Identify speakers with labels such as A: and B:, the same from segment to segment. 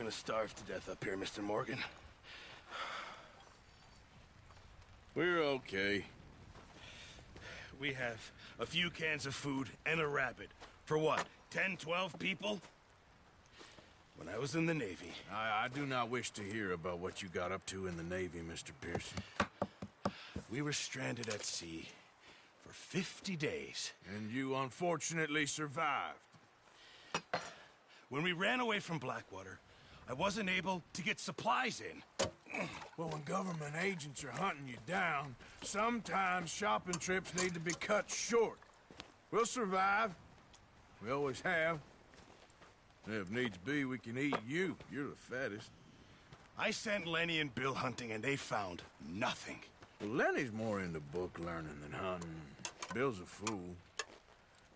A: gonna starve to death up here, Mr. Morgan.
B: We're okay.
A: We have a few cans of food and a rabbit. For what, 10, 12 people? When I was in the Navy...
B: I do not wish to hear about what you got up to in the Navy, Mr. Pearson.
A: We were stranded at sea for 50 days.
B: And you unfortunately survived.
A: When we ran away from Blackwater, I wasn't able to get supplies in.
B: Well, when government agents are hunting you down, sometimes shopping trips need to be cut short. We'll survive. We always have. If needs be, we can eat you. You're the fattest.
A: I sent Lenny and Bill hunting, and they found nothing.
B: Well, Lenny's more into book learning than hunting. Bill's a fool.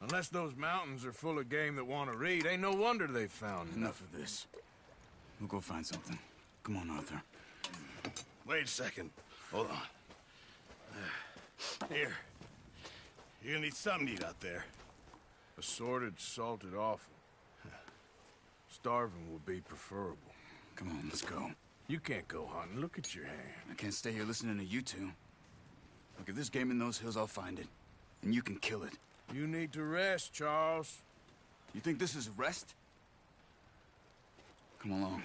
B: Unless those mountains are full of game that want to read, ain't no wonder they found
C: Enough of this. We'll go find something. Come on, Arthur.
A: Wait a second. Hold on. Here. You're gonna need something to eat out there.
B: Assorted, salted offal. Starving would be preferable.
C: Come on, let's go.
B: You can't go hunting. Look at your hand.
C: I can't stay here listening to you two. Look, if there's game in those hills, I'll find it. And you can kill it.
B: You need to rest, Charles.
C: You think this is rest? Come along.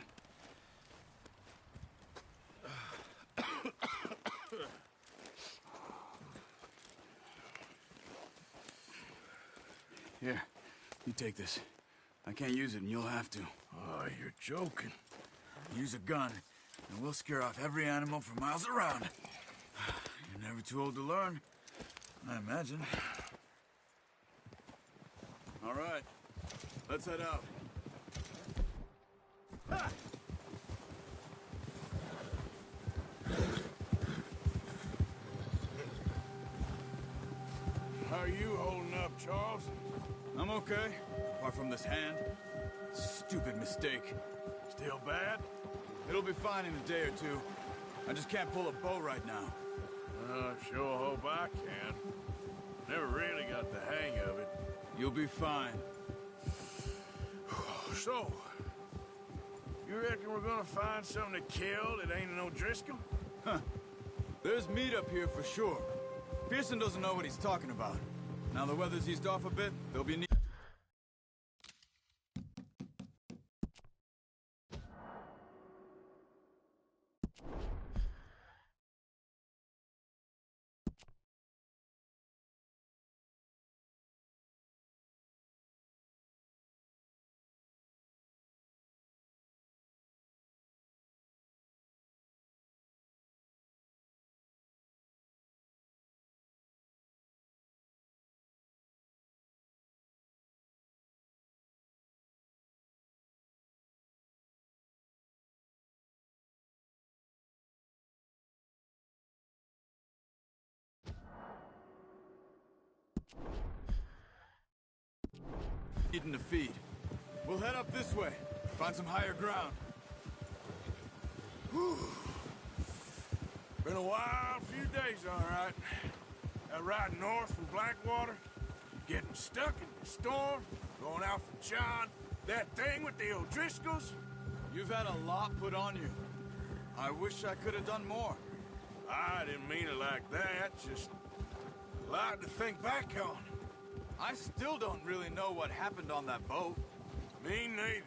C: Here, you take this. I can't use it, and you'll have to.
B: Oh, you're joking.
C: Use a gun, and we'll scare off every animal for miles around. You're never too old to learn, I imagine. All right, let's head out. Ha!
B: How are you holding up, Charles?
C: I'm okay, apart from this hand. Stupid mistake.
B: Still bad?
C: It'll be fine in a day or two. I just can't pull a bow right now.
B: I sure hope I can. Never really got the hang of it.
C: You'll be fine.
B: So, you reckon we're gonna find something to kill that ain't no Driscoll?
C: Huh. There's meat up here for sure. Pearson doesn't know what he's talking about. Now the weather's eased off a bit, there'll be eating to feed. We'll head up this way, find some higher ground.
B: Whew. Been a wild few days, all right. That ride north from Blackwater, getting stuck in the storm, going out from John, that thing with the O'Driscolls.
C: You've had a lot put on you. I wish I could have done more.
B: I didn't mean it like that, just a lot to think back on.
C: I still don't really know what happened on that boat.
B: Me neither.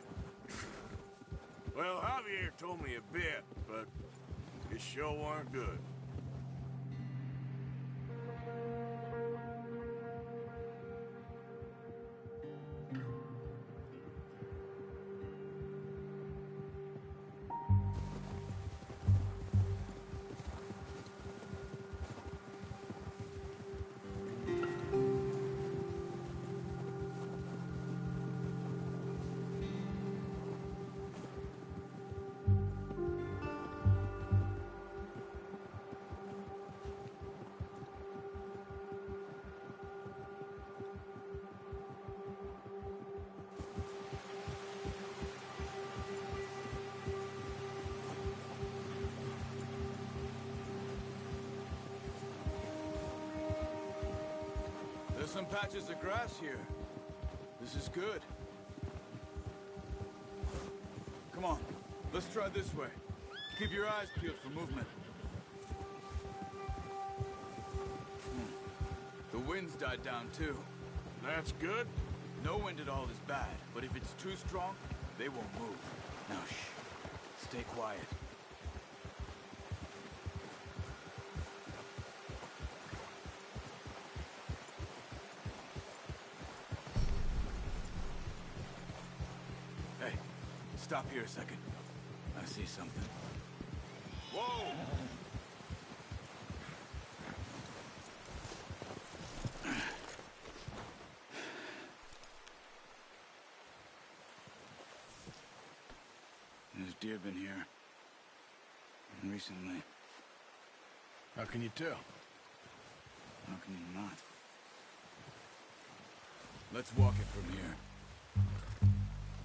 B: Well, Javier told me a bit, but it sure weren't good.
C: There's some patches of grass here. This is good. Come on, Let's try this way. Keep your eyes peeled for movement. The wind's died down too.
B: That's good.
C: No wind at all is bad, but if it's too strong, they won't move. Now shh. Stay quiet. Hey, stop here a second. I see something. Whoa! There's deer been here. Recently.
B: How can you tell?
C: How can you not? Let's walk it from here.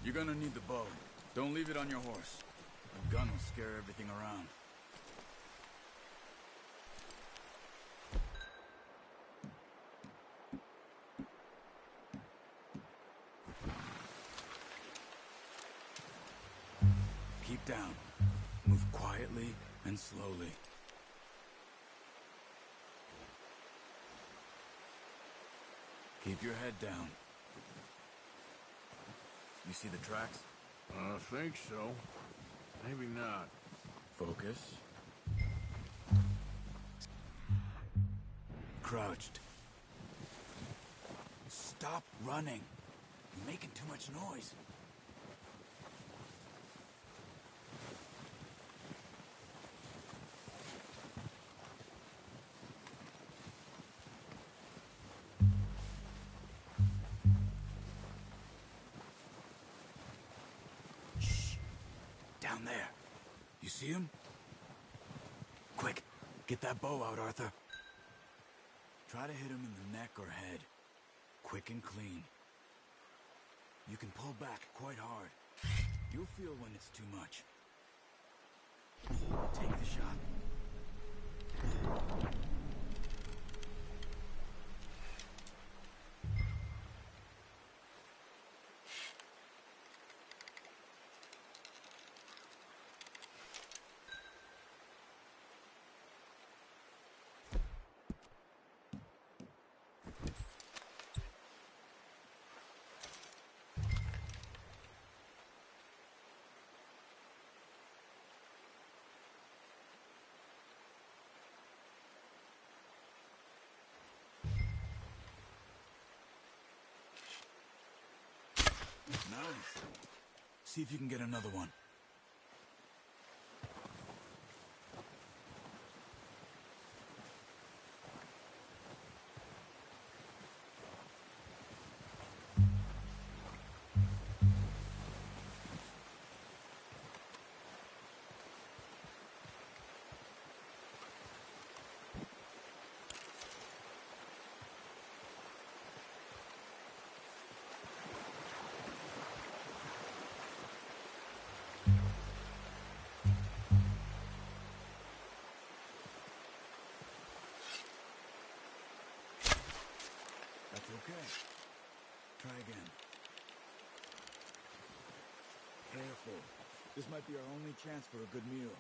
C: You're gonna need the bow. Don't leave it on your horse. A gun will scare everything around. Keep down. Move quietly and slowly. Keep your head down. You see the tracks?
B: I think so. Maybe not.
C: Focus. Crouched. Stop running. You're making too much noise. Down there. You see him? Quick, get that bow out, Arthur. Try to hit him in the neck or head. Quick and clean. You can pull back quite hard. You'll feel when it's too much. Take the shot. Nice. See if you can get another one. That's okay. Try again. Careful. This might be our only chance for a good meal.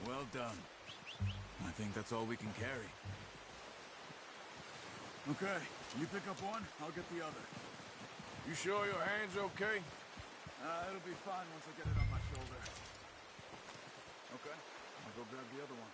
C: Well done. I think that's all we can carry. Okay, you pick up one, I'll get the other.
B: You sure your hand's okay?
C: It'll be fine once I get it on my shoulder. Okay, I'll go grab the other one.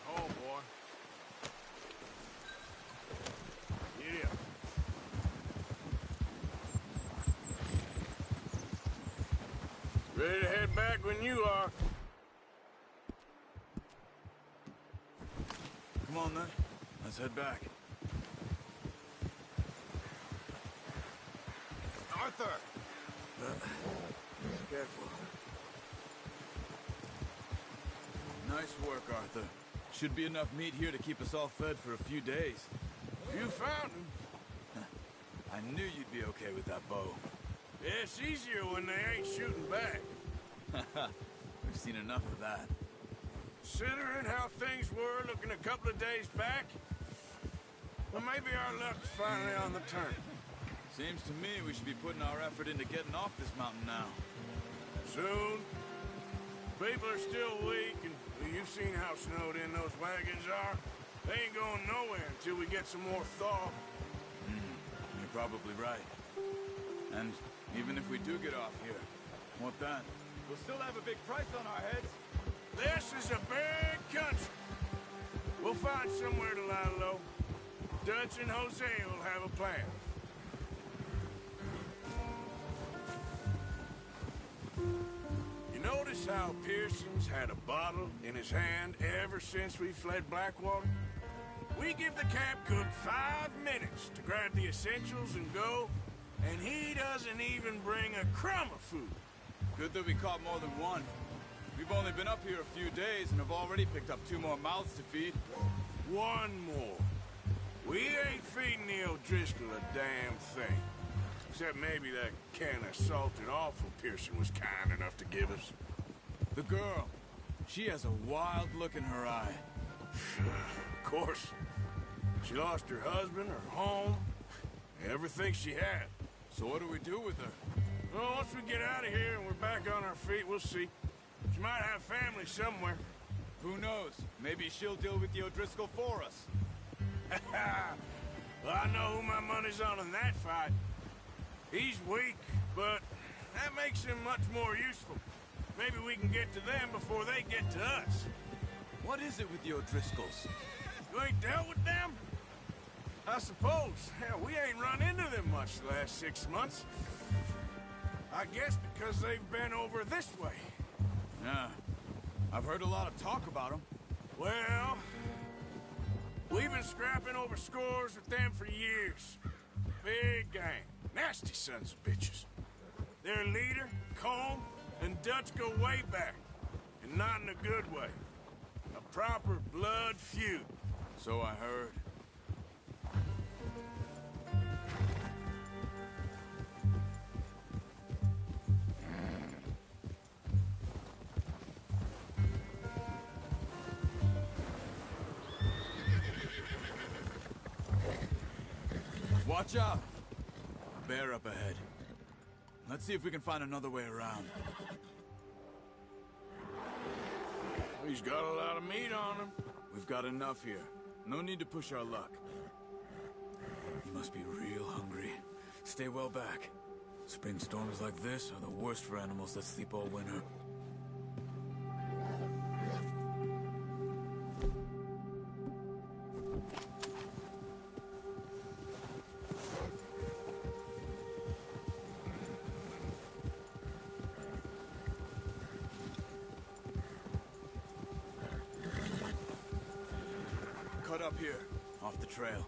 B: Good home, boy. Yeah. Ready to head back when you are.
C: Come on then, let's head back.
B: Arthur!
C: Careful. Nice work, Arthur. Should be enough meat here to keep us all fed for a few days.
B: You found him.
C: I knew you'd be okay with that bow.
B: Yeah, it's easier when they ain't shooting back.
C: We've seen enough of that.
B: Considering how things were looking a couple of days back, well, maybe our luck's finally on the turn.
C: Seems to me we should be putting our effort into getting off this mountain now.
B: Soon. People are still weak, and well, you've seen how snowed in those wagons are. They ain't going nowhere until we get some more thaw.
C: You're probably right. And even if we do get off here, what then? We'll still have a big price on our heads.
B: This is a big country. We'll find somewhere to lie low. Dutch and Jose will have a plan. You notice how Pearson's had a bottle in his hand ever since we fled Blackwater? We give the camp cook 5 minutes to grab the essentials and go, and he doesn't even bring a crumb of food.
C: Good that we caught more than one. We've only been up here a few days and have already picked up 2 more mouths to feed.
B: One more. We ain't feeding the O'Driscoll a damn thing. Except maybe that can of salted offal Pearson was kind enough to give us.
C: The girl. She has a wild look in her eye.
B: Of course. She lost her husband, her home, everything she had.
C: So what do we do with her?
B: Well, once we get out of here and we're back on our feet, we'll see. She might have family somewhere.
C: Who knows? Maybe she'll deal with the O'Driscoll for us.
B: Well, I know who my money's on in that fight. He's weak, but that makes him much more useful. Maybe we can get to them before they get to us.
C: What is it with the O'Driscolls?
B: You ain't dealt with them? I suppose. Hell, we ain't run into them much the last 6 months. I guess because they've been over this way.
C: Yeah. I've heard a lot of talk about them.
B: Well, we've been scrapping over scores with them for years. Big gang. Nasty sons of bitches. Their leader, Combe, and Dutch go way back. And not in a good way. A proper blood feud.
C: So I heard. Watch out! A bear up ahead. Let's see if we can find another way around.
B: He's got a lot of meat on him.
C: We've got enough here. No need to push our luck. He must be real hungry. Stay well back. Spring storms like this are the worst for animals that sleep all winter. up here, off the trail.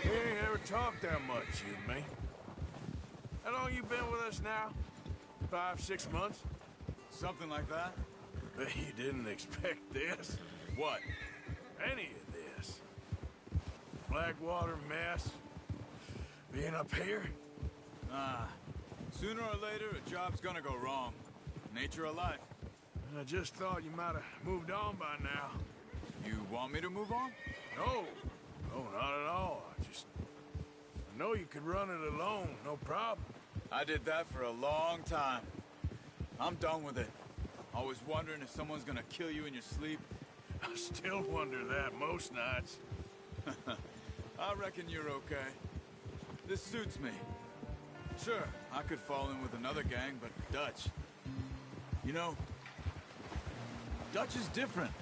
B: We ain't ever talked that much, you and me. How long you been with us now? 5, 6 months?
C: Something like that?
B: Bet you didn't expect this.
C: What?
B: Any of this. Blackwater mess. Being up here?
C: Sooner or later, a job's gonna go wrong. Nature of life.
B: I just thought you might have moved on by now.
C: You want me to move on?
B: No. No, not at all. I know you could run it alone, no problem.
C: I did that for a long time. I'm done with it. Always wondering if someone's gonna kill you in your sleep.
B: I still wonder that most nights.
C: I reckon you're okay. This suits me. Sure, I could fall in with another gang, but Dutch... You know, Dutch is different.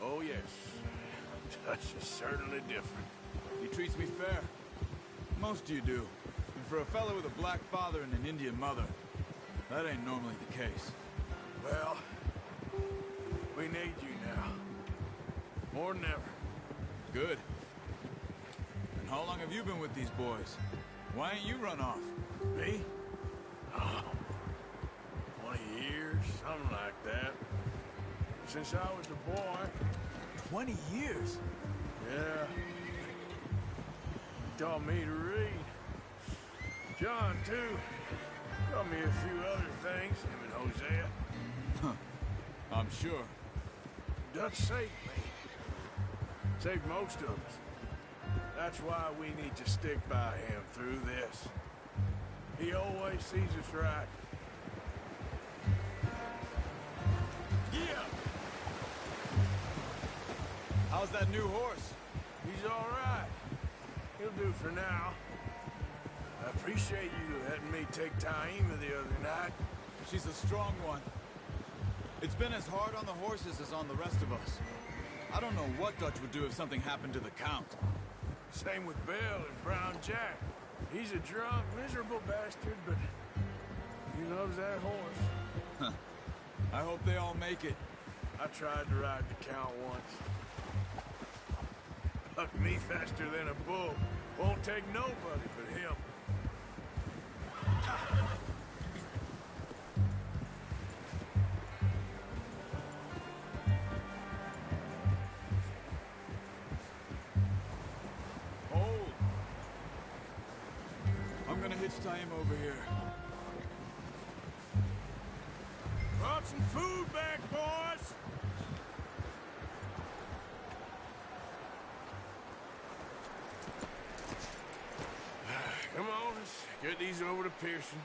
B: Oh, yes. Dutch is certainly different.
C: He treats me fair. Most of you do. And for a fellow with a black father and an Indian mother, that ain't normally the case.
B: Well, we need you now. More than ever.
C: Good. And how long have you been with these boys? Why ain't you run off?
B: Me? Oh, 20 years, something like that. Since I was a boy.
C: 20 years?
B: Yeah. He taught me to read. John, too. Taught me a few other things, him and Hosea.
C: I'm sure.
B: Dutch saved me. Saved most of us. That's why we need to stick by him through this. He always sees us right. Yeah!
C: How's that new horse?
B: He's all right. He'll do for now. I appreciate you letting me take Taima the other night.
C: She's a strong one. It's been as hard on the horses as on the rest of us. I don't know what Dutch would do if something happened to the Count.
B: Same with Bill and Brown Jack. He's a drunk, miserable bastard, but he loves that horse.
C: I hope they all make it.
B: I tried to ride the Count once. Bucked me faster than a bull. Won't take nobody but him.
C: Hold. I'm gonna hitch tie him over here.
B: Brought some food back, boys! Come on, let's get these over to Pearson.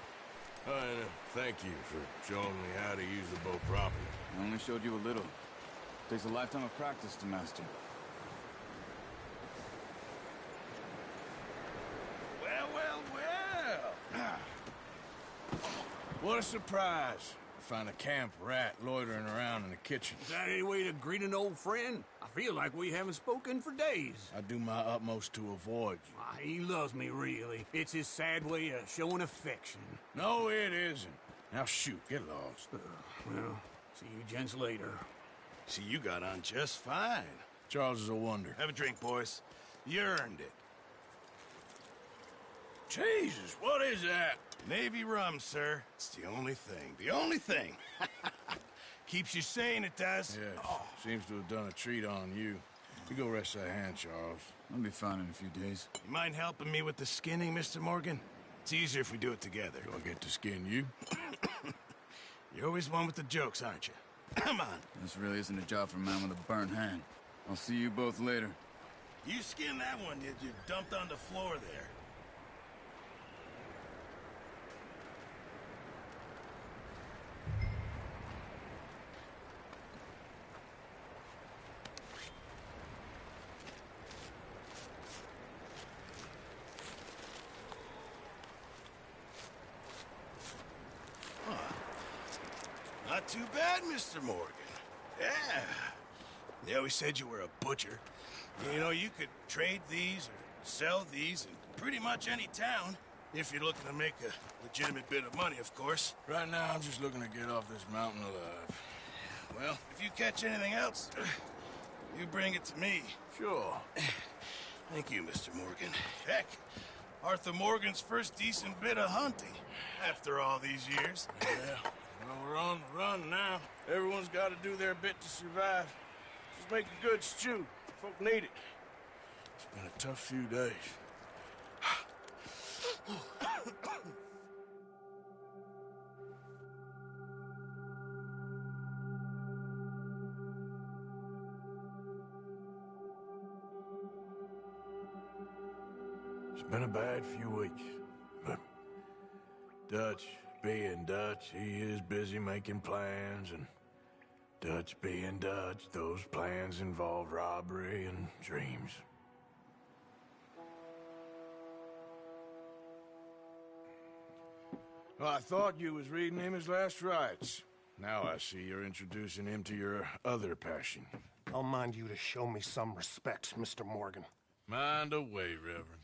B: And thank you for showing me how to use the bow properly.
C: I only showed you a little. Takes a lifetime of practice to master.
B: Well, well, well! What a surprise. Find a camp rat loitering around in the kitchen.
D: Is that any way to greet an old friend? I feel like we haven't spoken for days.
B: I do my utmost to avoid you.
D: Why, he loves me, really. It's his sad way of showing affection.
B: No, it isn't. Now shoot, get lost.
D: Well, see you gents later.
A: See, you got on just fine.
B: Charles is a wonder.
A: Have a drink, boys. You earned it.
B: Jesus, what is that?
A: Navy rum, sir. It's the only thing. The only thing. Keeps you sane, it does.
B: Yes, seems to have done a treat on you. You go rest that hand, Charles.
C: I'll be fine in a few days.
A: You mind helping me with the skinning, Mr. Morgan? It's easier if we do it together.
B: Do I get to skin you?
A: You're always one with the jokes, aren't you? Come on.
C: This really isn't a job for a man with a burnt hand. I'll see you both later.
A: You skinned that one you dumped on the floor there. not too bad, Mr. Morgan. Yeah. They always said you were a butcher. You know, you could trade these or sell these in pretty much any town, if you're looking to make a legitimate bit of money, of course.
B: Right now, I'm just looking to get off this mountain alive.
A: Well, if you catch anything else, you bring it to me.
B: Sure.
A: Thank you, Mr. Morgan. Heck, Arthur Morgan's first decent bit of hunting after all these years.
B: Yeah, well, we're on the run now. Everyone's got to do their bit to survive. Just make a good stew. Folk need it. It's been a tough few days. It's been a bad few weeks, but Dutch being Dutch, he is busy making plans, and Dutch being Dutch, those plans involve robbery and dreams. Well, I thought you was reading him his last rites. Now I see you're introducing him to your other passion.
E: I'll mind you to show me some respect, Mr. Morgan.
B: Mind away, Reverend.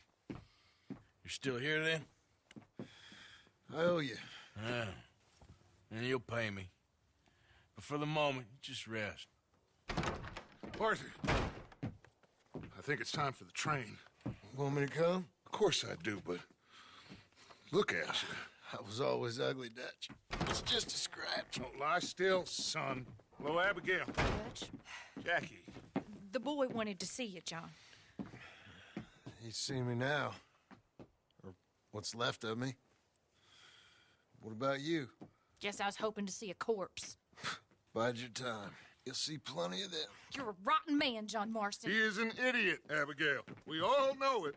B: You're still here, then?
F: I owe you.
B: Yeah. And you'll pay me. But for the moment, just rest.
F: Arthur, I think it's time for the train.
E: Want me to come?
F: Of course I do, but look at you.
E: I was always ugly, Dutch. It's just a scratch.
F: Don't lie still, son. Hello, Abigail.
G: Dutch,
F: Jackie.
G: the boy wanted to see you, John.
E: He's seen me now. Or what's left of me. What about you?
G: Guess I was hoping to see a corpse.
E: Bide your time. You'll see plenty of them.
G: You're a rotten man, John Marston.
F: He is an idiot, Abigail. We all know it.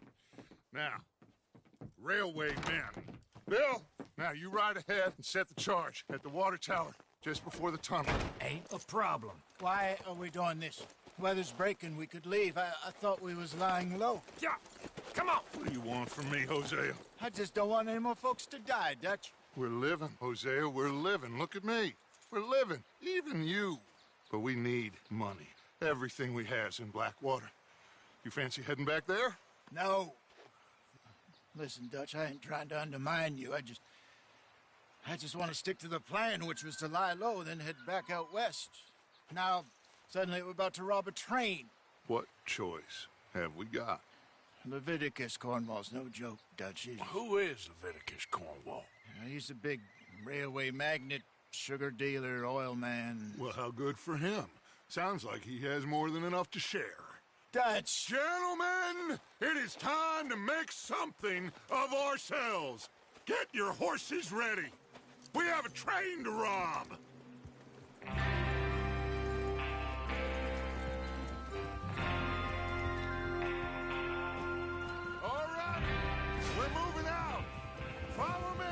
F: Now, railway men. Bill, now you ride ahead and set the charge at the water tower just before the tunnel.
H: Ain't a problem. Why are we doing this? Weather's breaking. We could leave. I thought we was lying low.
F: Yeah, come on. What do you want from me, Hosea?
H: I just don't want any more folks to die, Dutch.
F: We're living, Hosea. We're living. Look at me. We're living. Even you. But we need money. Everything we has in Blackwater. You fancy heading back there?
H: No. Listen, Dutch, I ain't trying to undermine you. I just want to stick to the plan, which was to lie low, then head back out west. Now, suddenly we're about to rob a train.
F: What choice have we got?
H: Leviticus Cornwall's no joke, Dutch.
B: Who is Leviticus Cornwall?
H: He's a big railway magnate, sugar dealer, oil man.
F: Well, how good for him. Sounds like he has more than enough to share.
H: Dutch!
F: Gentlemen, it is time to make something of ourselves. Get your horses ready. We have a train to rob. All right, we're moving out. Follow me.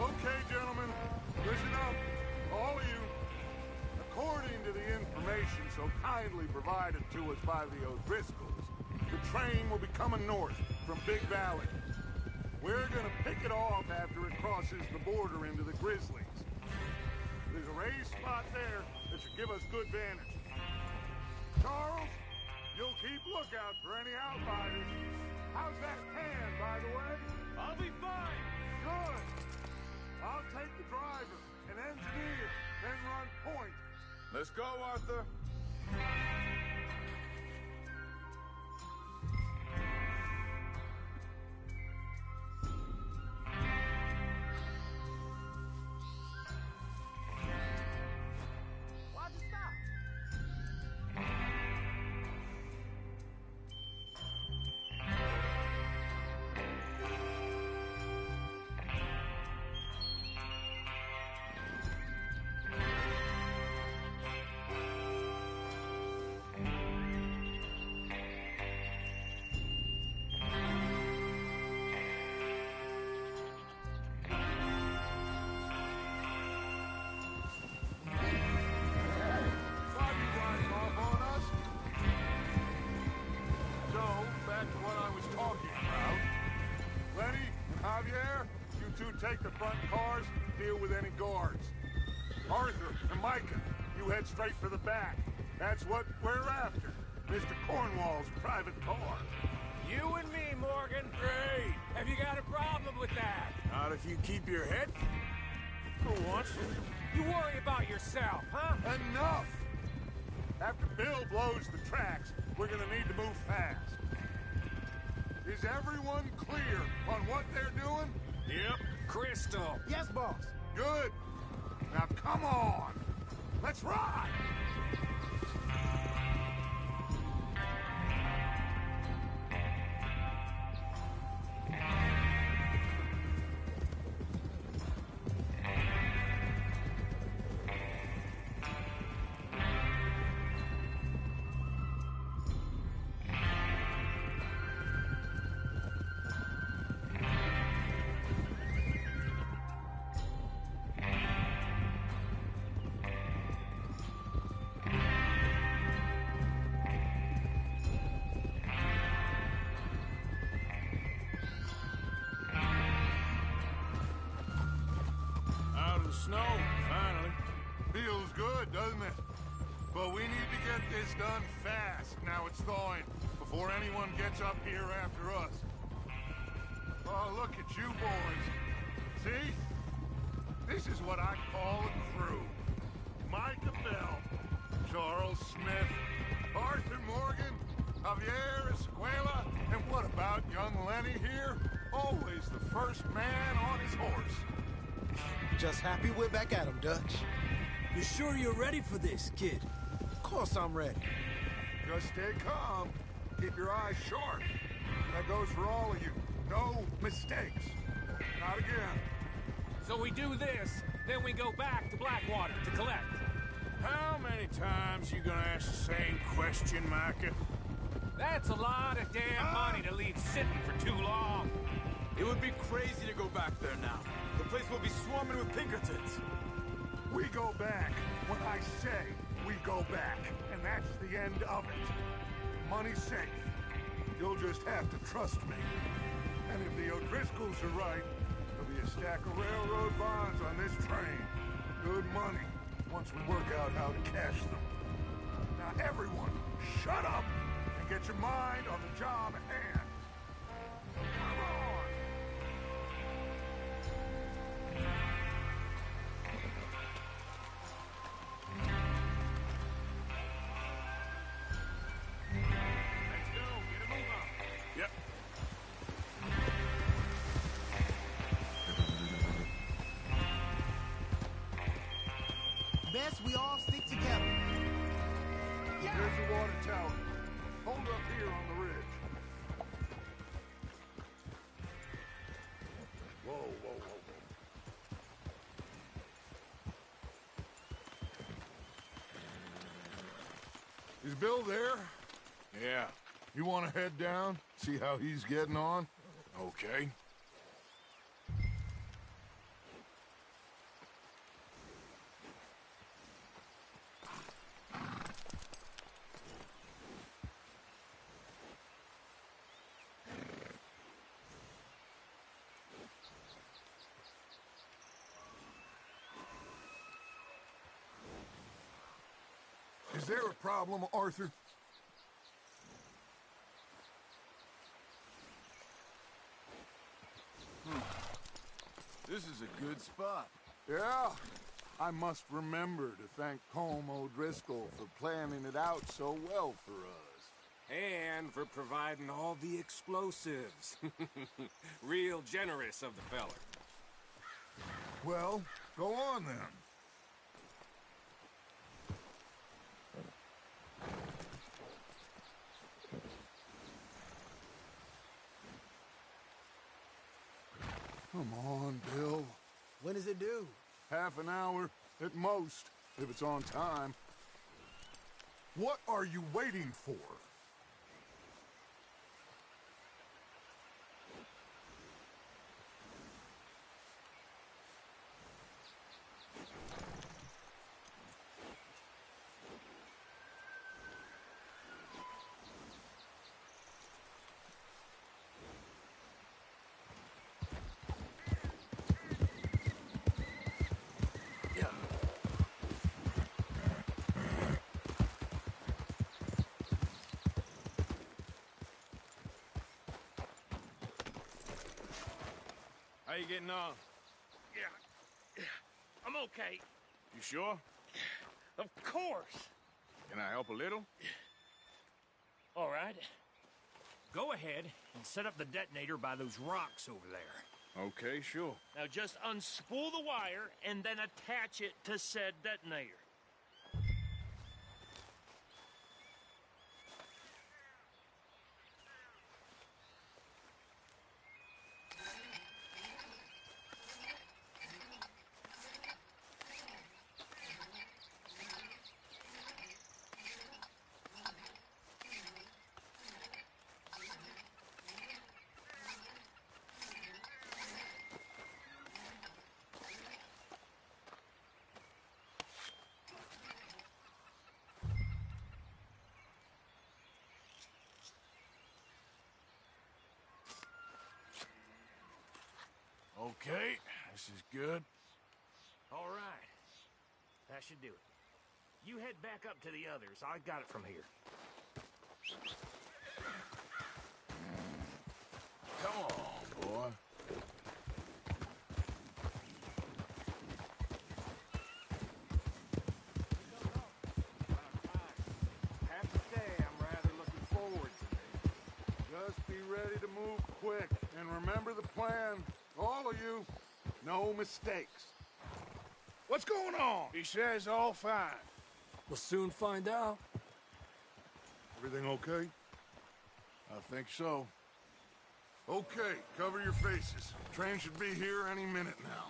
F: Okay, gentlemen, listen up, all of you. According to the information so kindly provided to us by the O'Driscolls, the train will be coming north from Big Valley. We're gonna pick it off after it crosses the border into the Grizzlies. There's a raised spot there that should give us good vantage. Charles, you'll keep lookout for any outriders. How's that can, by the way? I'll be fine. Good. I'll take the driver and engineer, then run point. Let's go, Arthur.
G: Why'd you stop?
F: Javier, you two take the front cars, deal with any guards. Arthur and Micah, you head straight for the back. That's what we're after. Mr. Cornwall's private car.
D: You and me, Morgan. Great. Have you got a problem with that?
B: Not if you keep your head for once.
D: You worry about yourself, huh?
F: Enough! After Bill blows the tracks, we're gonna need to move fast. Is everyone clear on what they're doing?
D: Yep. Crystal.
H: Yes, boss.
F: Good. Now come on. Let's ride!
B: Snow, finally.
F: Feels good, doesn't it? But we need to get this done fast. Now it's thawing, before anyone gets up here after us. Oh, look at you boys. See? This is what I call a crew. Micah Bell, Charles Smith, Arthur Morgan, Javier Escuela, and what about young Lenny here? Always the first man on his horse.
I: Just happy we're back at him, Dutch.
C: You sure you're ready for this, kid?
I: Of course I'm ready.
F: Just stay calm. Keep your eyes sharp. That goes for all of you. No mistakes. Not again.
D: So we do this, then we go back to Blackwater to collect.
B: How many times you gonna ask the same question, Micah?
D: That's a lot of damn money to leave sitting for too long.
C: It would be crazy to go back there now. The place will be swarming with Pinkertons.
F: We go back when I say we go back. And that's the end of it. Money's safe. You'll just have to trust me. And if the O'Driscolls are right, there'll be a stack of railroad bonds on this train. Good money, once we work out how to cash them. Now everyone, shut up and get your mind on the job at hand. Come on!
B: Yep.
I: Best we all stick together.
F: Here's the water tower. Hold up here on the ridge. Whoa, whoa, whoa, whoa. Is Bill there?
B: Yeah.
F: You want to head down? See how he's getting on?
B: Okay.
F: Is there a problem, Arthur?
E: This is a good spot.
F: Yeah. I must remember to thank Colm O'Driscoll for planning it out so well for us.
D: And for providing all the explosives. Real generous of the feller.
F: Well, go on then. Come on, Bill.
I: When does it due?
F: Half an hour at most, if it's on time. What are you waiting for?
B: How you getting on?
J: Yeah, I'm okay.
B: You sure?
J: Of course.
B: Can I help a little?
J: All right. Go ahead and set up the detonator by those rocks over there.
B: Okay, sure.
J: Now just unspool the wire and then attach it to said detonator.
B: Okay, this is good.
J: All right. That should do it. You head back up to the others. I got it from here.
B: Come on, boy.
F: Have to say, I'm rather looking forward to this. Just be ready to move quick, and remember the plan. All of you, no mistakes. What's going on?
B: He says all fine.
D: We'll soon find out.
F: Everything okay?
B: I think so.
F: Okay, cover your faces. Train should be here any minute now.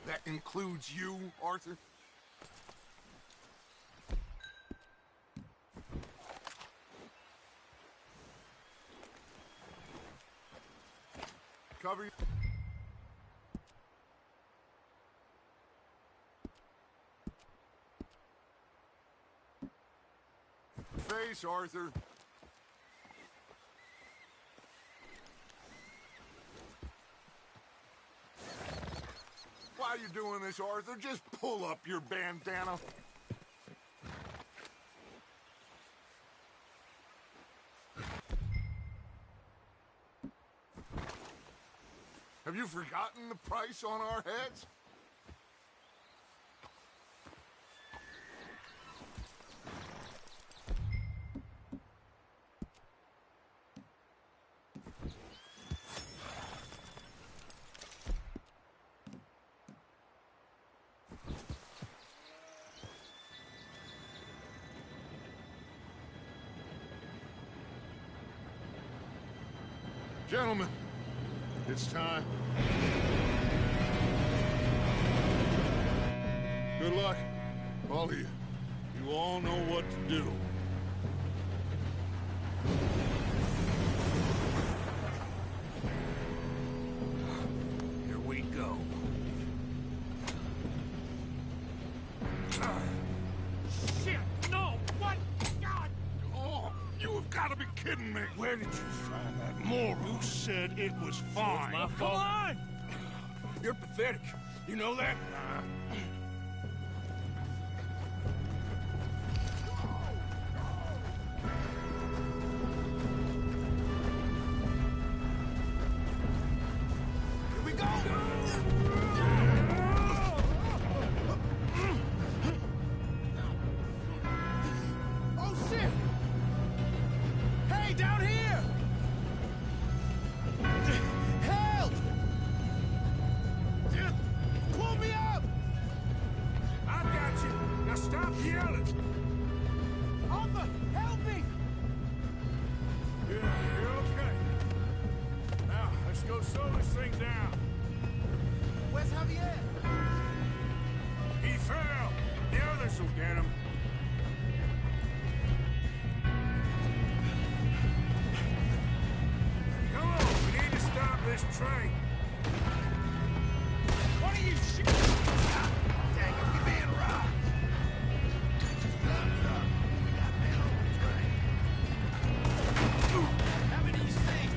F: That includes you, Arthur? Cover your... face, Arthur. Why are you doing this, Arthur? Just pull up your bandana. Have you forgotten the price on our heads? Gentlemen, it's time. Good luck, all of you. You all know what to do.
J: Here we go. Shit! No! What? God!
F: Oh, you have got to be kidding me.
B: Where did you find that moron?
F: You said it was fine.
J: My fault. Come on!
B: You're pathetic. You know that?
I: Here we go! Oh, shit! Hey, down here! Help! Pull me up!
B: I got you. Now stop yelling.
I: Arthur, help me!
B: You're okay. Now, let's go slow this thing down.
I: Where's Javier?
B: He fell. The others will get him. Come on, we need to stop this train.
J: What are you shit?
A: Dang it, we being robbed. Thumbs up. We got men on the train. How many you see?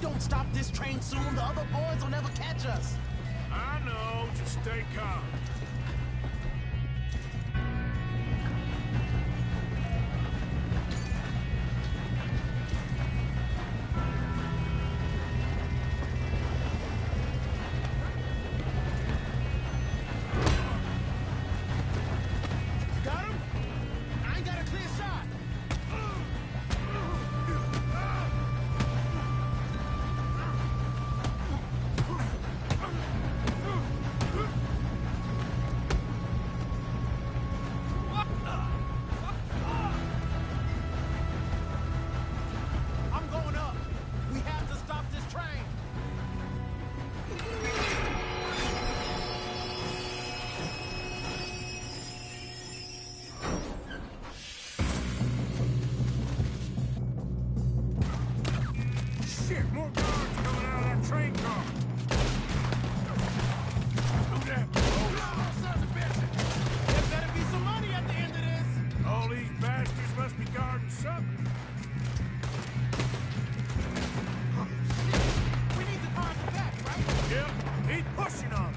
I: don't stop this train soon, the other boys will never catch us.
B: I know. Just stay calm.
I: Got him? I ain't got a clear shot. I'm going up. We have to stop this train.
B: Shit, more guards coming out of that train car. Who that?
I: Sons of bitches. There better be some money at the end of this.
B: All these bastards must be guarding something.
I: We need the cars back, right?
B: Yep, keep pushing on them.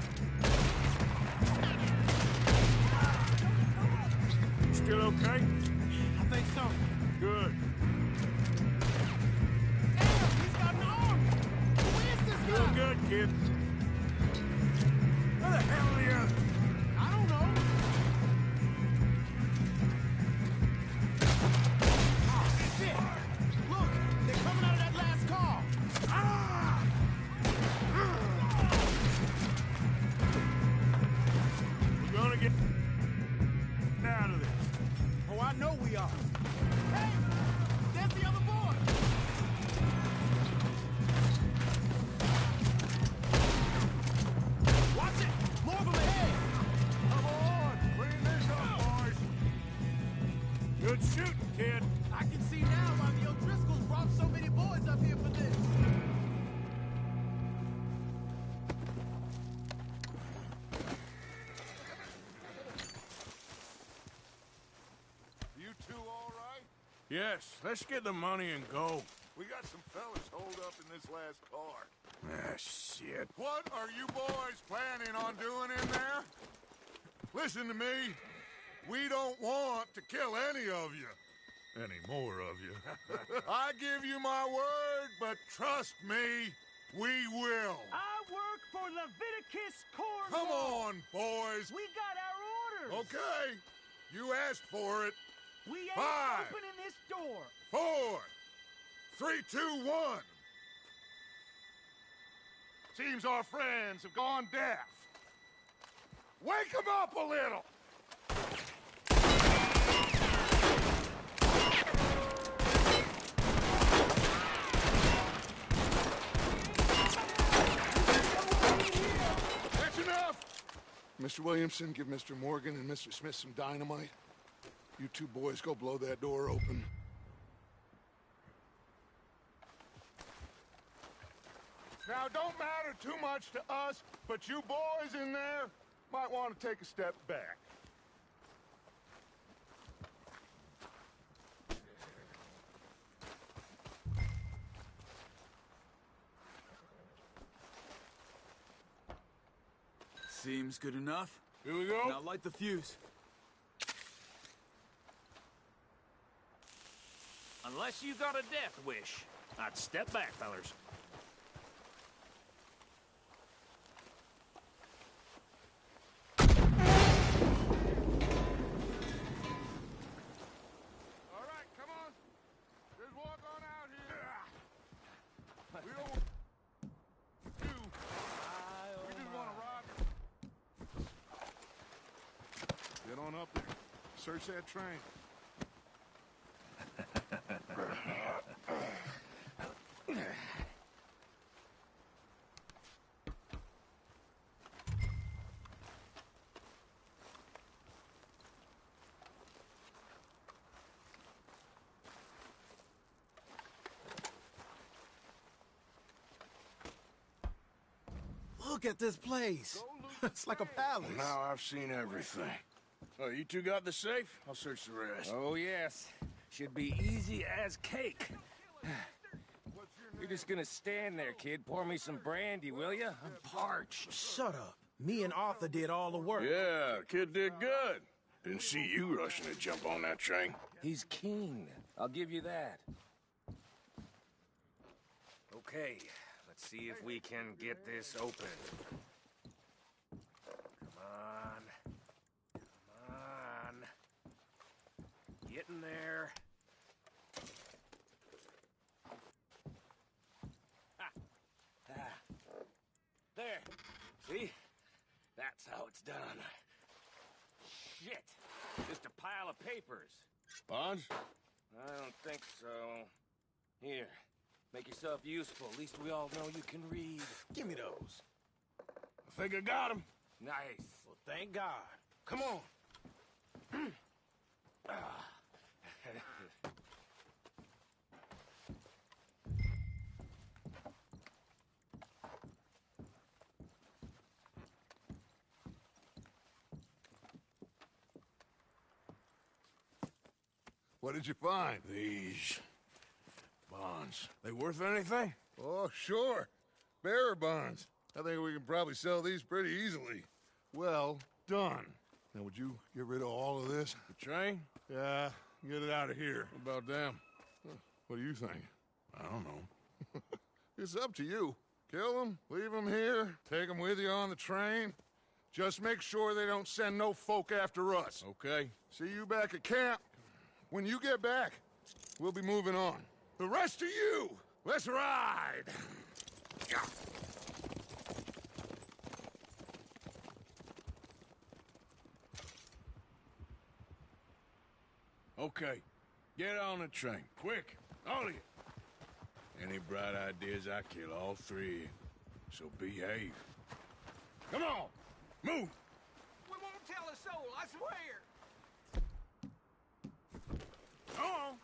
B: Still okay?
I: I think so.
B: Good.
I: Damn, he's got an arm. Who is this
B: Still
I: guy?
B: good, kid. Where the hell are the others?
I: I don't know. Oh, shit. Look, they're coming out of that last car.
B: We're gonna get out of this.
I: Oh, I know we are. Hey, there's the other boy. Watch it. More of them ahead.
F: Come on, clean this up, boys.
B: Good shooting, kid.
I: I can see now why the O'Driscolls brought so many boys up here for this.
F: You two all right?
B: Yes, let's get the money and go.
F: We got some fellas holed up in this last car.
B: Ah, shit.
F: What are you boys planning on doing in there? Listen to me. We don't want to kill any of you. Any more of you. I give you my word, but trust me, we will.
J: I work for Leviticus Corps.
F: Come on, boys.
J: We got our orders.
F: Okay. You asked for it.
J: We ain't
F: 5,
J: opening this door.
F: 4, 3, 2, 1. Seems our friends have gone deaf. Wake them up a little. That's enough. Mr. Williamson, give Mr. Morgan and Mr. Smith some dynamite. You two boys go blow that door open. Now, don't matter too much to us, but you boys in there might want to take a step back.
C: Seems good enough.
B: Here we go.
C: Now light the fuse.
J: Unless you got a death wish, I'd step back, fellers.
F: All right, come on. Just walk on out here. We don't want you. We just want to rob you. Get on up there. Search that train.
I: Look at this place. It's like a palace.
B: Now I've seen everything. Oh, you two got the safe? I'll search the rest.
J: Oh, yes. Should be easy as cake.
F: What's your
D: You're just gonna stand there, kid. Pour me some brandy, will you? I'm parched.
I: Shut up. Me and Arthur did all the work.
B: Yeah, the kid did good. Didn't see you rushing to jump on that train.
D: He's keen. I'll give you that. Okay, let's see if we can get this open. Come on. Come on. Get in there. There. See? That's how it's done. Shit. Just a pile of papers.
B: Bonds?
D: I don't think so. Here. Make yourself useful. At least we all know you can read.
I: Give me those.
B: I think I got him.
D: Nice.
I: Well, thank God.
D: Come on.
E: What did you find?
B: These bonds. They worth anything?
E: Oh, sure. Bearer bonds. I think we can probably sell these pretty easily. Well done. Now, would you get rid of all of this?
B: The train?
E: Yeah, get it out of here.
B: What about them?
E: What do you think?
B: I don't know.
E: It's up to you. Kill them, leave them here, take them with you on the train. Just make sure they don't send no folk after us.
B: Okay.
E: See you back at camp. When you get back, we'll be moving on. The rest of you, let's ride!
B: Okay. Get on the train. Quick. All of you. Any bright ideas, I kill all three of you. So behave. Come on! Move!
I: We won't tell a soul, I swear.
B: Come on!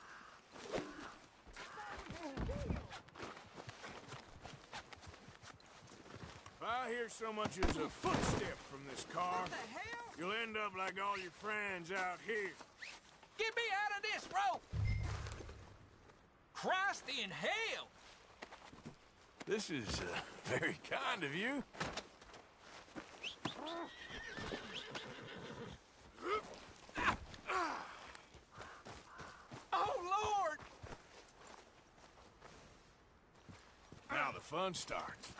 B: If I hear so much as a footstep from this car,
I: What the hell?
B: you'll end up like all your friends out here.
I: Get me out of this rope! Christ in hell!
B: This is very kind of you.
I: Oh, Lord!
B: Now the fun starts.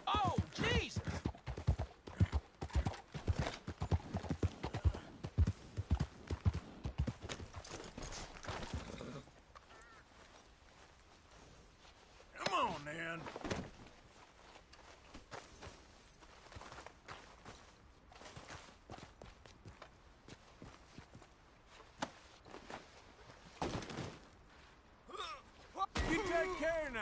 I: Oh, Jesus!
B: Come on, then. You take care now.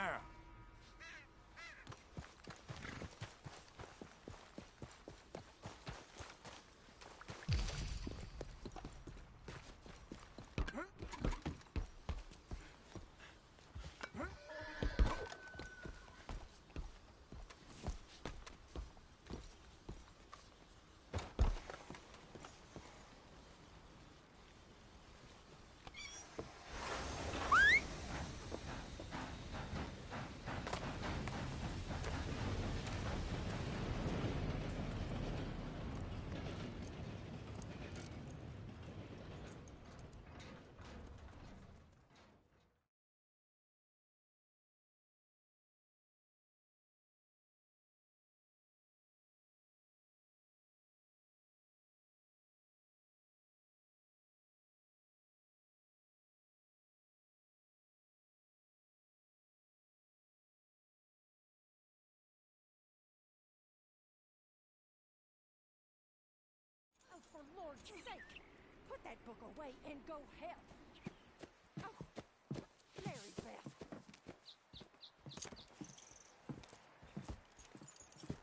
K: Oh, for Lord's sake, put that book away and go help. Oh, Mary Beth.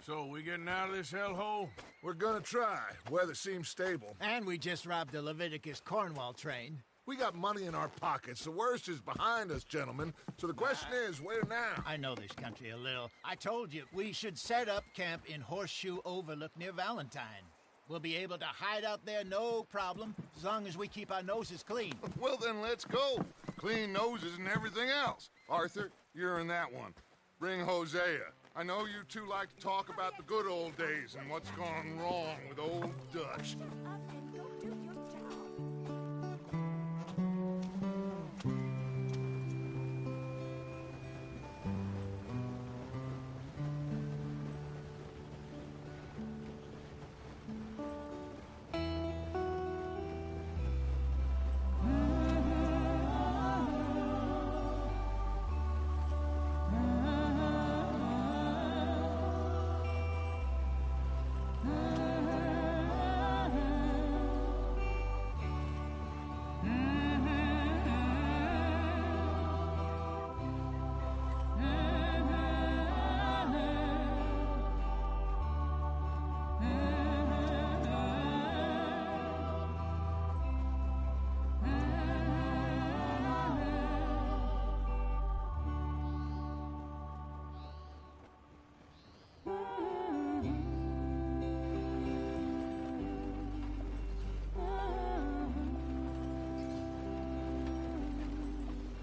B: So, we getting out of this hellhole?
E: We're gonna try. Weather seems stable.
H: And we just robbed a Leviticus Cornwall train.
E: We got money in our pockets. The worst is behind us, gentlemen. So the question is, where now?
H: I know this country a little. I told you, we should set up camp in Horseshoe Overlook near Valentine. We'll be able to hide out there no problem, as long as we keep our noses clean.
E: Well, then let's go. Clean noses and everything else. Arthur, you're in that one. Bring Hosea. I know you two like to talk about the good old days and what's gone wrong with old Dutch.
K: Up and go do your job.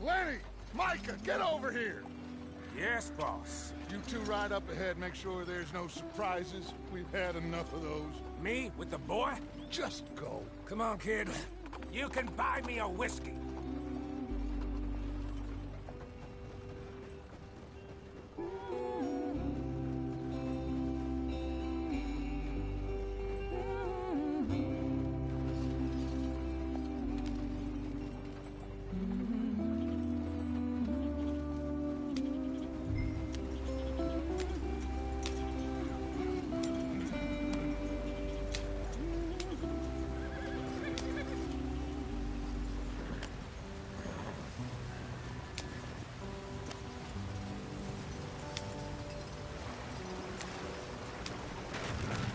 E: Lenny! Micah, get over here!
J: Yes, boss.
E: You two ride up ahead, make sure there's no surprises. We've had enough of those.
J: Me with the boy?
E: Just go.
J: Come on, kid. You can buy me a whiskey.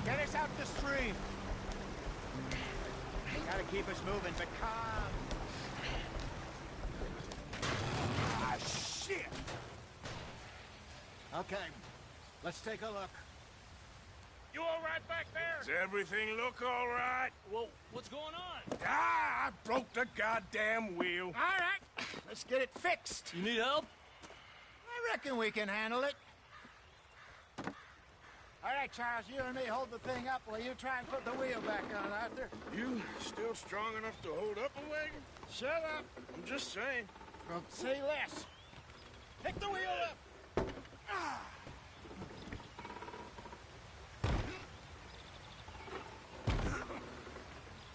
H: Get us out the stream. Gotta keep us moving, but calm.
J: Ah, shit!
H: Okay, let's take a look.
J: You all right back there?
A: Does everything look all right?
I: Well, what's going on?
A: Ah, I broke the goddamn wheel.
H: All right, let's get it fixed.
I: You need help?
H: I reckon we can handle it. All right, Charles, you and me hold the thing up while you try and put the wheel back on, Arthur.
B: You still strong enough to hold up a wagon?
H: Shut up.
B: I'm just saying.
H: Well, say less. Pick the wheel up.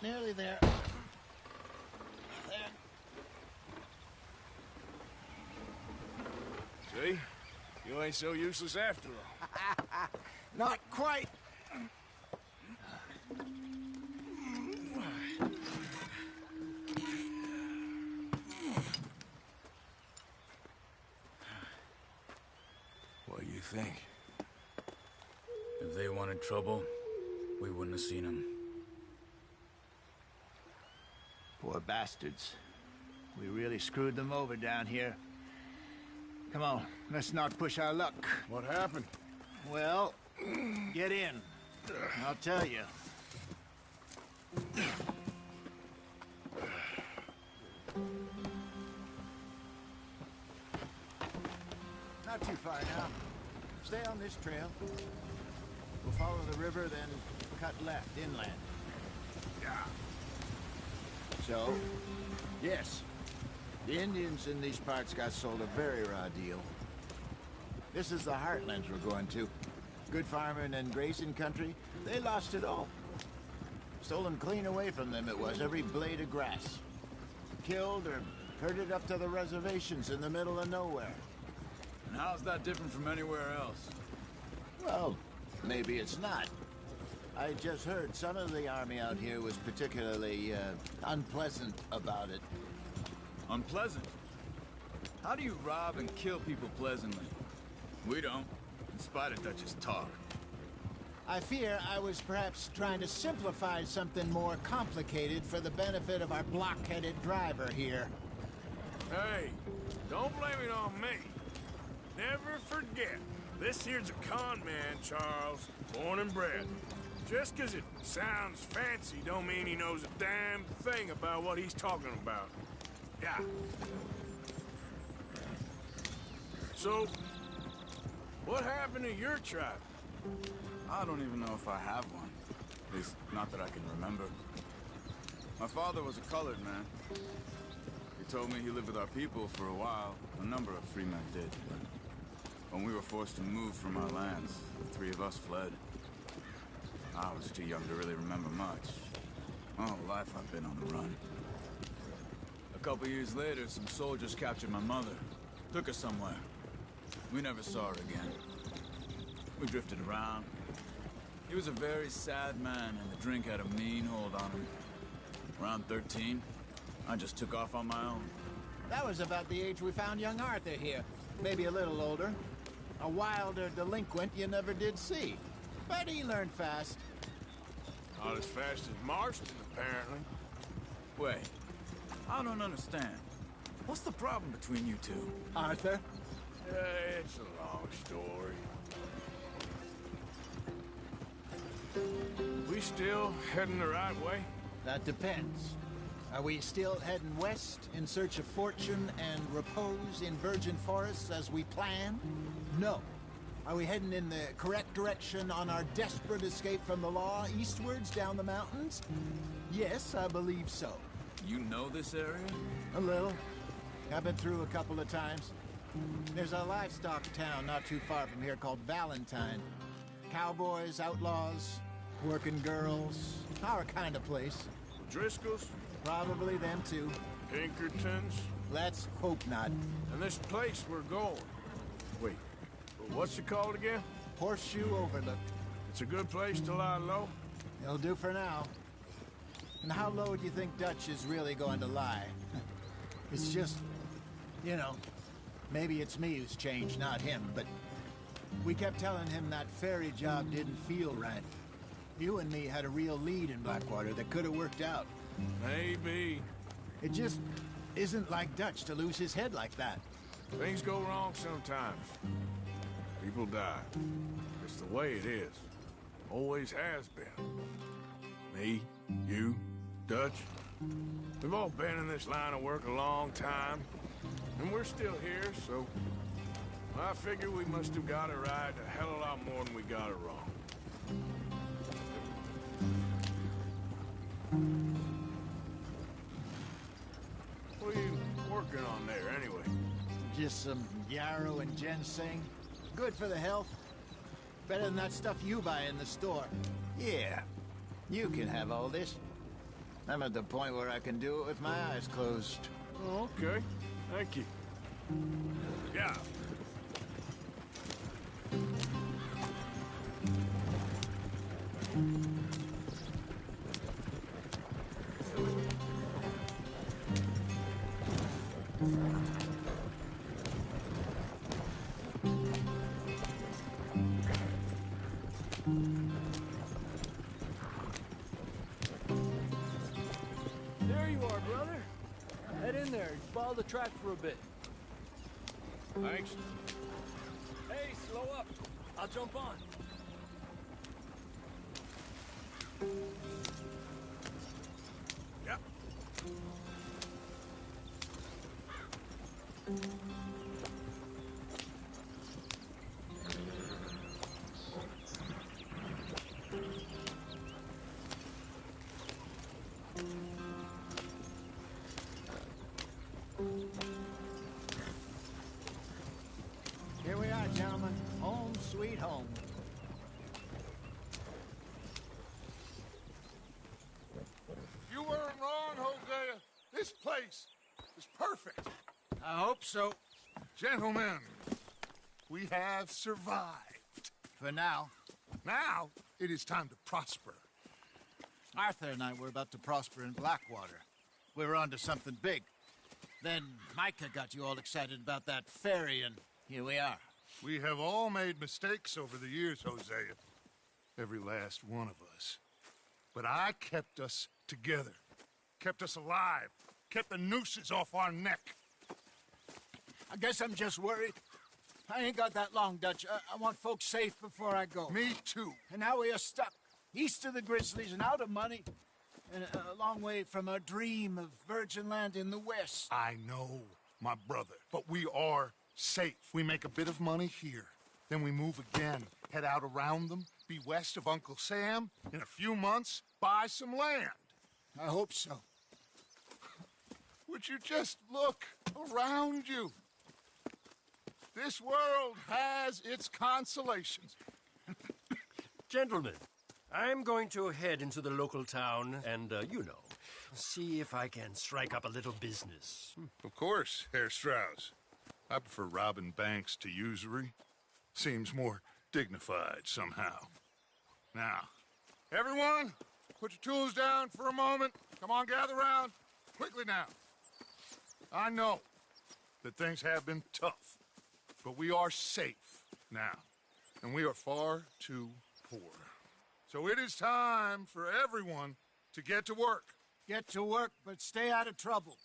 H: Nearly there. There.
B: See? You ain't so useless after all.
H: Not quite.
B: What do you think?
C: If they wanted trouble, we wouldn't have seen them.
H: Poor bastards. We really screwed them over down here. Come on, let's not push our luck.
B: What happened?
H: Well, get in. I'll tell you. Not too far now. Stay on this trail. We'll follow the river, then cut left, inland.
B: Yeah.
H: So, yes, the Indians in these parts got sold a very raw deal. This is the heartlands we're going to. Good farming and grazing country, they lost it all. Stolen clean away from them it was, every blade of grass. Killed or herded up to the reservations in the middle of nowhere.
C: And how's that different from anywhere else?
H: Well, maybe it's not. I just heard some of the army out here was particularly, unpleasant about it.
C: Unpleasant? How do you rob and kill people pleasantly? We don't, in spite of Dutch's talk.
H: I fear I was perhaps trying to simplify something more complicated for the benefit of our block-headed driver here.
B: Hey, don't blame it on me. Never forget, this here's a con man, Charles. Born and bred. Just 'cause it sounds fancy don't mean he knows a damn thing about what he's talking about. Yeah. So, what happened to your tribe?
C: I don't even know if I have one. At least, not that I can remember. My father was a colored man. He told me he lived with our people for a while. A number of free men did. But when we were forced to move from our lands, the three of us fled. I was too young to really remember much. My whole life I've been on the run. A couple years later, some soldiers captured my mother. Took her somewhere. We never saw her again. We drifted around. He was a very sad man, and the drink had a mean hold on him. Around 13, I just took off on my own.
H: That was about the age we found young Arthur here. Maybe a little older. A wilder delinquent you never did see. But he learned fast.
B: Not as fast as Marston, apparently.
C: Wait, I don't understand. What's the problem between you two?
H: Arthur?
B: It's a long story. We still heading the right way?
H: That depends. Are we still heading west in search of fortune and repose in virgin forests as we planned? No. Are we heading in the correct direction on our desperate escape from the law eastwards down the mountains? Yes, I believe so.
C: You know this area?
H: A little. I've been through a couple of times. There's a livestock town not too far from here called Valentine. Cowboys, outlaws, working girls, our kind of place.
B: Driscolls?
H: Probably them too.
B: Pinkertons?
H: Let's hope not.
B: And this place we're going. Wait, what's it called again?
H: Horseshoe Overlook.
B: It's a good place to lie low?
H: It'll do for now. And how low do you think Dutch is really going to lie? It's just, you know, maybe it's me who's changed, not him, but we kept telling him that ferry job didn't feel right. You and me had a real lead in Blackwater that could have worked out.
B: Maybe.
H: It just isn't like Dutch to lose his head like that.
B: Things go wrong sometimes. People die. It's the way it is. Always has been. Me, you, Dutch. We've all been in this line of work a long time. And we're still here, so I figure we must have got it right a hell of a lot more than we got it wrong. What are you working on there, anyway?
H: Just some yarrow and ginseng. Good for the health. Better than that stuff you buy in the store. Yeah, you can have all this. I'm at the point where I can do it with my eyes closed.
B: Oh, okay. Thank you. Yeah.
I: There you are, brother. Head in there. Follow the track for a bit.
B: Thanks.
I: Hey, slow up. I'll jump on.
B: Yep.
H: Here we are, gentlemen. Home sweet home.
E: You weren't wrong, Hosea. This place is perfect.
H: I hope so.
E: Gentlemen, we have survived.
H: For now.
E: Now, it is time to prosper.
H: Arthur and I were about to prosper in Blackwater. We were onto something big. Then Micah got you all excited about that ferry, and here we are.
E: We have all made mistakes over the years, Hosea. Every last one of us. But I kept us together. Kept us alive. Kept the nooses off our neck.
H: I guess I'm just worried. I ain't got that long, Dutch. I want folks safe before I go.
E: Me too.
H: And now we are stuck. east of the Grizzlies and out of money, and a long way from a dream of virgin land in the west.
E: I know, my brother, but we are safe. We make a bit of money here, then we move again, head out around them, be west of Uncle Sam, in a few months, buy some land.
H: I hope so.
E: Would you just look around you? This world has its consolations.
J: Gentlemen, I'm going to head into the local town and, see if I can strike up a little business.
E: Of course, Herr Strauss. I prefer robbing banks to usury. Seems more dignified somehow. Now, everyone, put your tools down for a moment. Come on, gather round. Quickly now. I know that things have been tough, but we are safe now, and we are far too poor. So it is time for everyone to get to work.
H: Get to work, but stay out of trouble.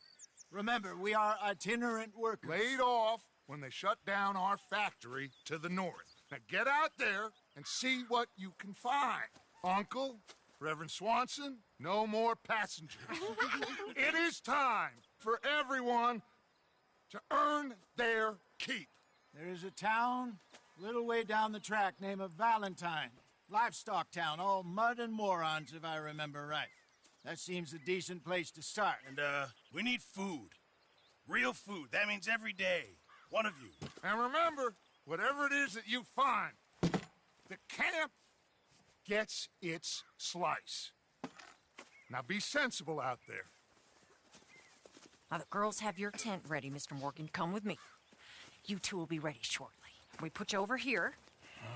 H: Remember, we are itinerant workers.
E: Laid off when they shut down our factory to the north. Now get out there and see what you can find. Uncle, Reverend Swanson, no more passengers. It is time for everyone to earn their keep.
H: There is a town a little way down the track named Valentine. Livestock town, all mud and morons, if I remember right. That seems a decent place to start.
A: And, we need food. Real food. That means every day. One of you.
E: And remember, whatever it is that you find, the camp gets its slice. Now be sensible out there.
L: Now, the girls have your tent ready, Mr. Morgan. Come with me. You two will be ready shortly. We put you over here.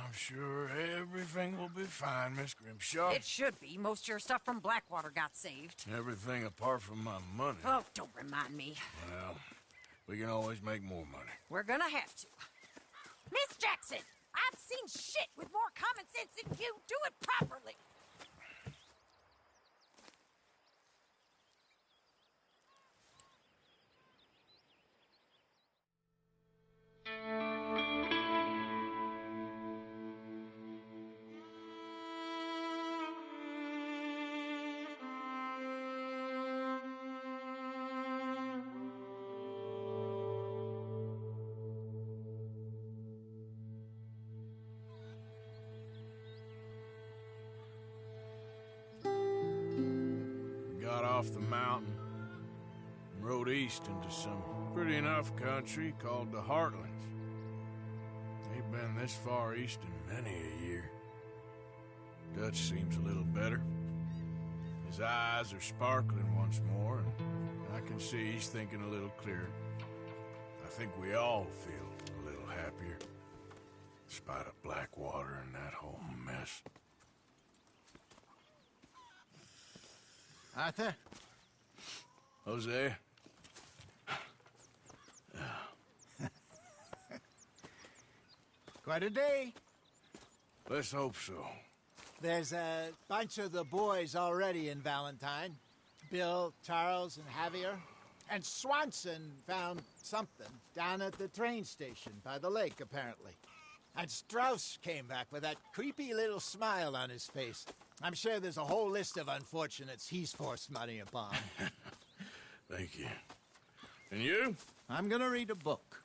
B: I'm sure everything will be fine, Miss Grimshaw.
L: It should be. Most of your stuff from Blackwater got saved.
B: Everything apart from my money.
L: Oh, don't remind me.
B: Well, we can always make more money.
L: We're gonna have to. Miss Jackson, I've seen shit with more common sense than you. Do it properly.
B: Got off the mountain and rode east into some pretty enough country called the Heartlands. Ain't been this far east in many a year. Dutch seems a little better. His eyes are sparkling once more, and I can see he's thinking a little clearer. I think we all feel a little happier, in spite of Blackwater and that whole mess.
H: Arthur?
B: Jose?
H: Quite a day.
B: Let's hope so.
H: There's a bunch of the boys already in Valentine. Bill, Charles, and Javier. And Swanson found something down at the train station by the lake, apparently. And Strauss came back with that creepy little smile on his face. I'm sure there's a whole list of unfortunates he's forced money upon.
B: Thank you. And you?
H: I'm gonna read a book.